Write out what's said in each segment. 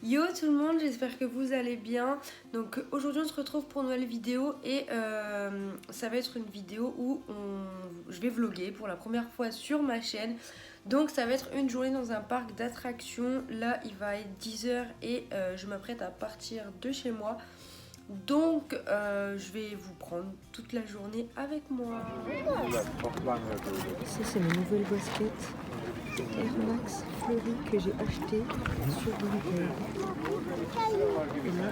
Yo tout le monde, j'espère que vous allez bien. Donc aujourd'hui on se retrouve pour une nouvelle vidéo et ça va être une vidéo où je vais vlogger pour la première fois sur ma chaîne. Donc ça va être une journée dans un parc d'attractions. Là il va être 10h et je m'apprête à partir de chez moi. Donc je vais vous prendre toute la journée avec moi. Ça c'est mes nouvelles baskets Air Max fleuries que j'ai achetées sur Vinted. Et là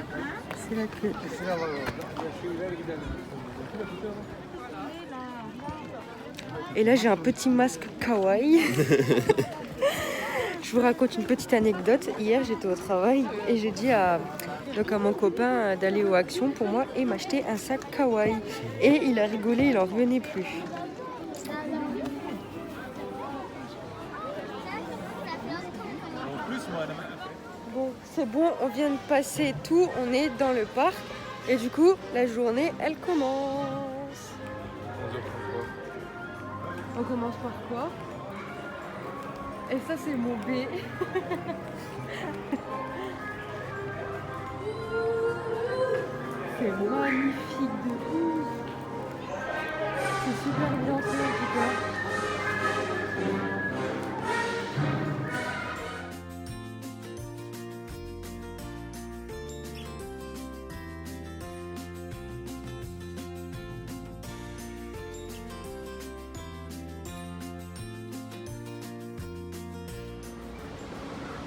c'est la queue. Et là j'ai un petit masque kawaii. Je vous raconte une petite anecdote. Hier j'étais au travail et j'ai dit à mon copain d'aller aux Actions pour moi et m'acheter un sac kawaii. Et il a rigolé, il en revenait plus. Bon, c'est bon, on vient de passer tout, on est dans le parc et du coup la journée elle commence. On commence par quoi? Et ça c'est mon B. C'est magnifique de ouf. C'est super bien fait en tout cas.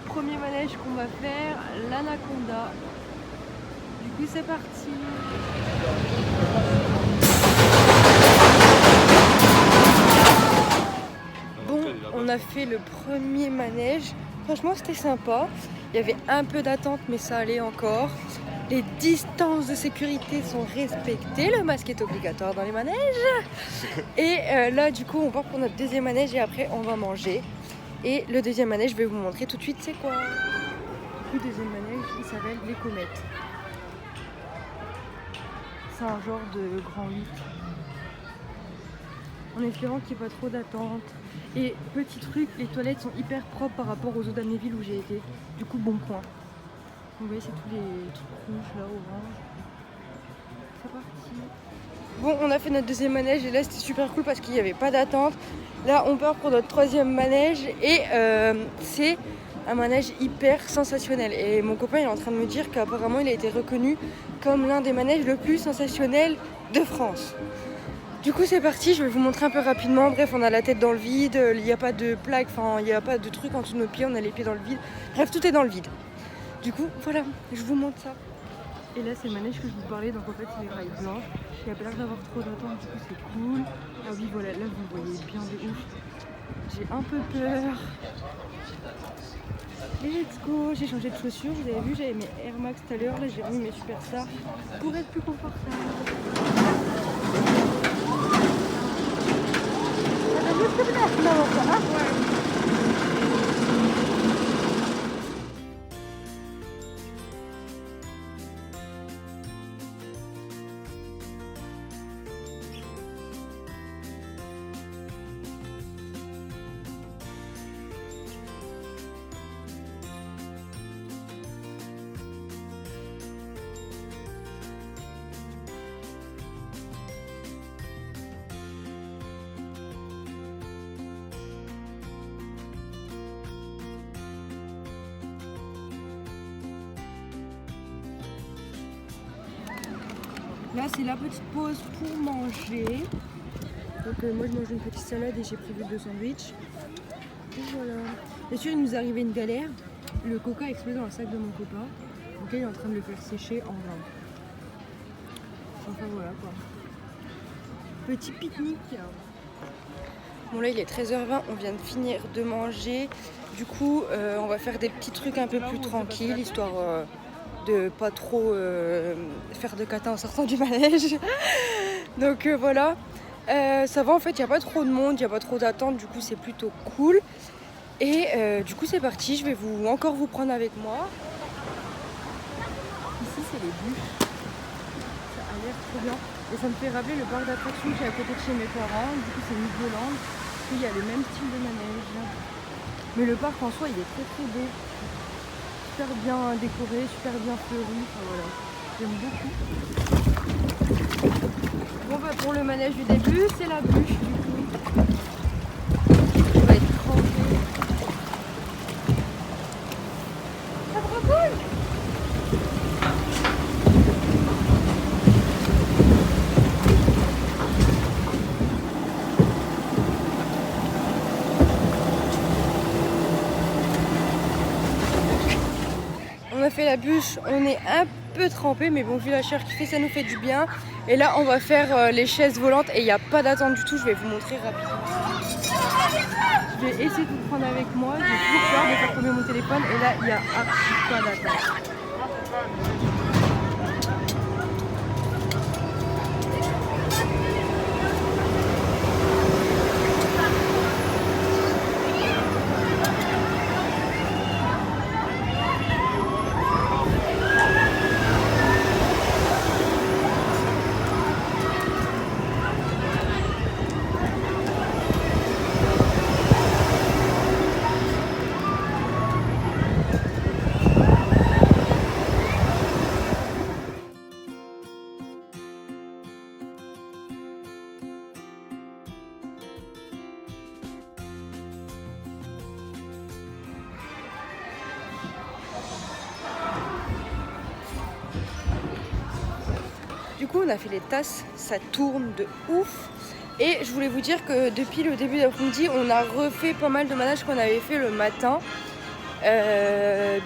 Premier manège qu'on va faire, l'Anaconda. Du coup c'est parti. Bon, on a fait le premier manège. Franchement c'était sympa. Il y avait un peu d'attente mais ça allait encore. Les distances de sécurité sont respectées. Le masque est obligatoire dans les manèges. Et là du coup on part pour notre deuxième manège et après on va manger. Et le deuxième manège, je vais vous montrer tout de suite c'est quoi. Le deuxième manège, il s'appelle les comètes. C'est un genre de grand 8. En espérant qu'il n'y ait pas trop d'attente. Et petit truc, les toilettes sont hyper propres par rapport aux eaux d'Amnéville où j'ai été. Du coup, bon point. Vous voyez, c'est tous les trucs rouges là, orange. C'est parti. Bon, on a fait notre deuxième manège et là c'était super cool parce qu'il n'y avait pas d'attente. Là on part pour notre troisième manège et c'est un manège hyper sensationnel. Et mon copain il est en train de me dire qu'apparemment il a été reconnu comme l'un des manèges le plus sensationnel de France. Du coup c'est parti, je vais vous montrer un peu rapidement. Bref, on a la tête dans le vide, il n'y a pas de plaque, enfin il n'y a pas de truc en dessous de nos pieds, on a les pieds dans le vide. Bref, tout est dans le vide. Du coup voilà, je vous montre ça. Et là c'est le manège que je vous parlais, donc en fait c'est les rails blancs. Il n'y a pas l'air d'avoir trop d'attente, du coup c'est cool. Ah oui voilà, là vous voyez bien de ouf. J'ai un peu peur. Et let's go, j'ai changé de chaussures, vous avez vu j'avais mes Air Max tout à l'heure, là j'ai remis mes Superstar pour être plus confortable. Là c'est la petite pause pour manger. Donc moi je mange une petite salade et j'ai prévu 2 sandwichs. Et voilà. Bien sûr il nous est arrivé une galère. Le coca a explosé dans le sac de mon copain. Donc là il est en train de le faire sécher en vain. Enfin voilà quoi. Petit pique-nique. Bon là il est 13h20, on vient de finir de manger. Du coup on va faire des petits trucs un peu plus tranquilles, histoire de pas trop faire de cata en sortant du manège. Donc voilà. Ça va en fait, il n'y a pas trop de monde, il n'y a pas trop d'attente, du coup c'est plutôt cool. Et du coup c'est parti, je vais encore vous prendre avec moi. Ici c'est les bûches. Ça a l'air trop bien. Et ça me fait rappeler le parc d'attractions qui est à côté de chez mes parents. Du coup c'est Nigoland. Il y a le même style de manège. Mais le parc en soi il est très très beau. super bien décoré, super bien fleuri. Enfin, voilà, j'aime beaucoup. Bon bah pour le manège du début, c'est la bûche du coup. Je vais être trempée. Ça trop cool! On a fait la bûche, on est un peu trempé, mais bon, vu la chaleur qu'il fait, ça nous fait du bien. Et là, on va faire les chaises volantes et il n'y a pas d'attente du tout. Je vais vous montrer rapidement. Je vais essayer de vous prendre avec moi. J'ai toujours peur de faire tomber mon téléphone et là, il n'y a archi pas d'attente. Du coup, on a fait les tasses, ça tourne de ouf. Et je voulais vous dire que depuis le début d'après-midi, on a refait pas mal de manèges qu'on avait fait le matin.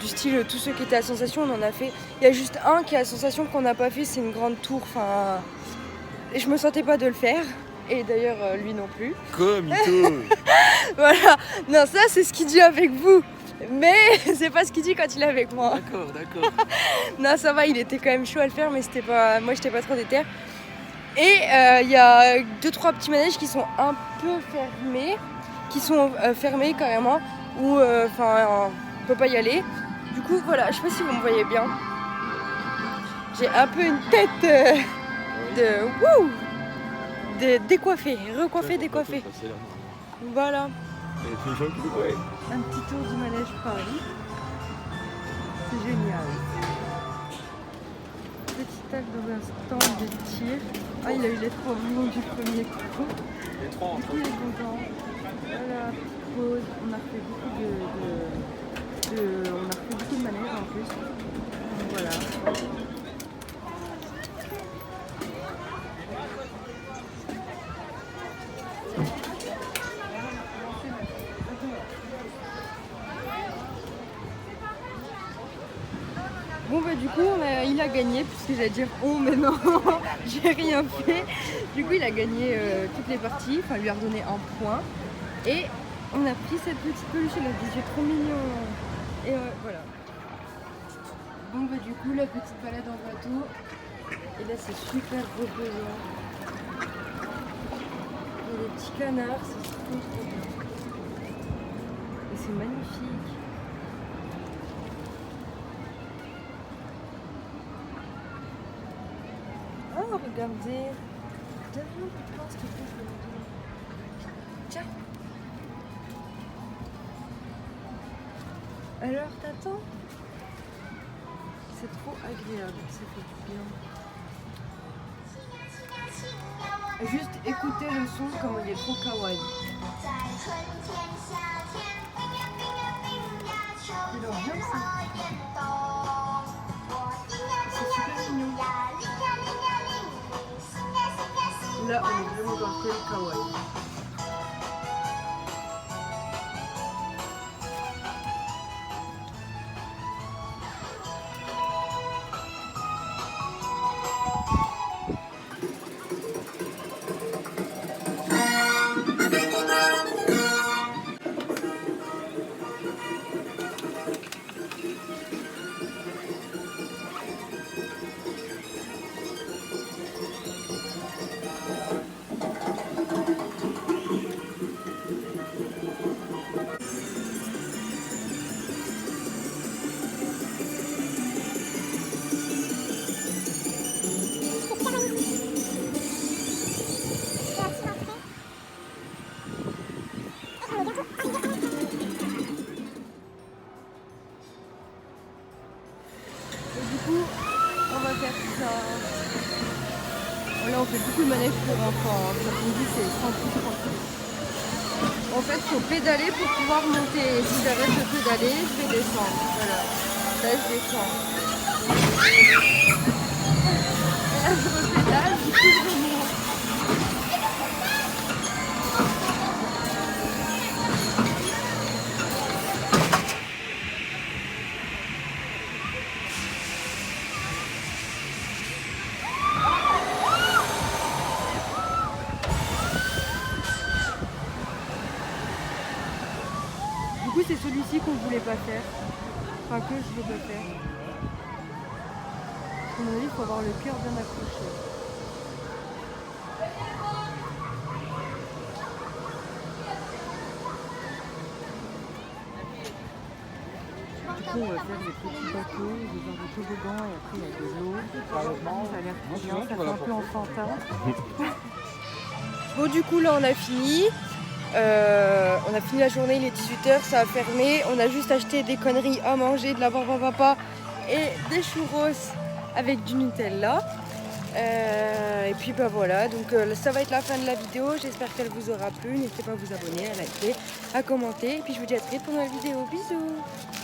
Du style, tous ceux qui étaient à Sensation, on en a fait. Il y a juste un qui est à Sensation qu'on n'a pas fait, c'est une grande tour. Enfin, et je me sentais pas de le faire. Et d'ailleurs, lui non plus. Comme tout. Voilà. Non, ça, c'est ce qu'il dit avec vous. Mais c'est pas ce qu'il dit quand il est avec moi. D'accord, d'accord. Non, ça va, il était quand même chaud à le faire, mais c'était pas... moi, j'étais pas trop déter. Et il y a 2-3 petits manèges qui sont un peu fermés, qui sont fermés carrément, où on peut pas y aller. Du coup, voilà, je sais pas si vous me voyez bien. J'ai un peu une tête de wouh, décoiffée, recoiffée, décoiffée. Voilà. Un petit tour du manège Paris. C'est génial. Petit tac dans un stand de tir. Ah, il a eu les 3 ballons du premier coup. Les 3 Du coup, il est content. Voilà, pause. On a refait beaucoup de manèges en plus. Donc voilà. Bon bah du coup il a gagné, puisque j'allais dire on, mais non, j'ai rien fait. Du coup il a gagné toutes les parties, enfin lui a redonné un point. Et on a pris cette petite peluche, elle a des yeux trop mignons. Et voilà. Bon bah du coup la petite balade en bateau. Et là c'est super reposant. Il y a des petits canards, c'est trop bien. Et c'est magnifique. Oh, regardez. Donne-moi un peu de pain, s'il te plaît, je vais vous donner. Tiens. Alors, t'attends? C'est trop agréable, ça fait du bien. Juste écoutez le son comme il est trop kawaii. Il en vient ça. C'est super mignon. Là, on est vraiment dans le côté kawaii. faire ça. Voilà, on fait beaucoup de manèges pour enfants. Hein. Cet après-midi, c'est 100% tranquille. En fait, il faut pédaler pour pouvoir monter. Si j'arrête de pédaler, je vais descendre. Voilà. Là, je descends. Et là, je repédale, du coup, je remonte. Du coup, c'est celui-ci qu'on voulait pas faire. Enfin, que je veux pas faire. À mon avis, il faut avoir le cœur bien accroché. Du coup, on va faire des petits bateaux, des genres de toboggans, et après il y a de l'eau. Ça a l'air trop bien, ça fait un peu enfantin. Bon, du coup, là, on a fini. On a fini la journée, il est 18h, ça a fermé. On a juste acheté des conneries à manger, de la barbe à papa et des churros avec du Nutella. Et puis bah voilà, donc ça va être la fin de la vidéo. J'espère qu'elle vous aura plu. N'hésitez pas à vous abonner, à liker, à commenter. Et puis je vous dis à très vite pour une nouvelle vidéo. Bisous!